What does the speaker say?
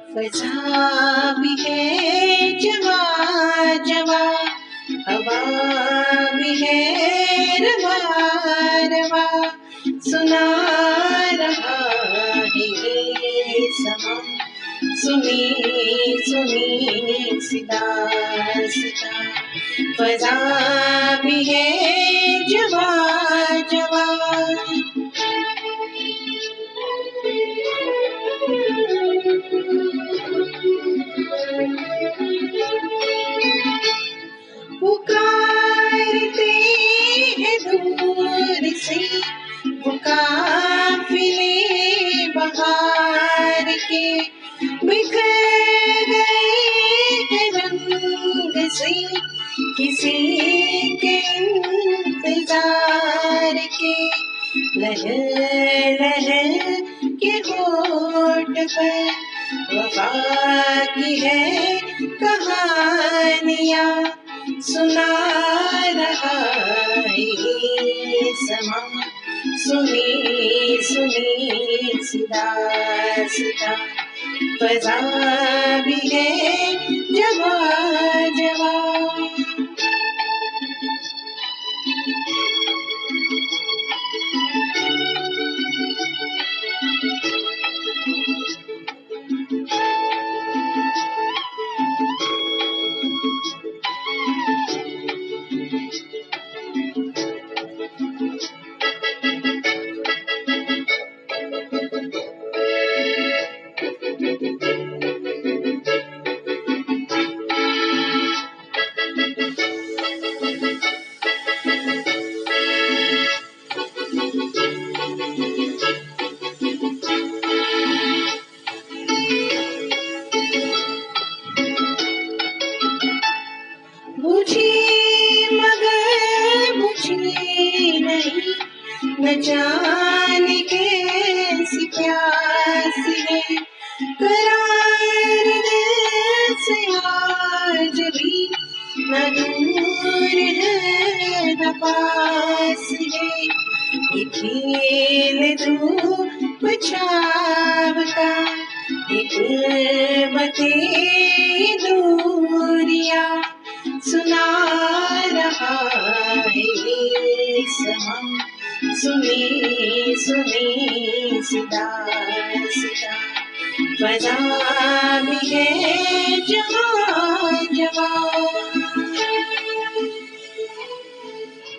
फजा भी है जवा जवा, हवा भी है रवा रवा, सुना रहा है ये समा, सुनी सुनी सिदा सिदा। फजा भी है जवा जवा। पुकारते हैं दूर से वो काफिले बहार के, बिखर गए हैं रंग से किसी के इंतजार के। लहर लहर के होठ पर वफा की है कहानियाँ, सुना रहा है ये समा, सुनी सुनी सिदा सिदा। फजा भी है जवा जवा। बुझी मगर बुझी नहीं, न जाने कैसी प्यास है, करार दिल से आज भी न दूर है न पास है। ये खेल धूप छाँव का, ये गुर्बते दूरियाँ, सुना रहा है ये समा, सुनी सुनी सिदा सिदा। फजा भी है जवा जवा।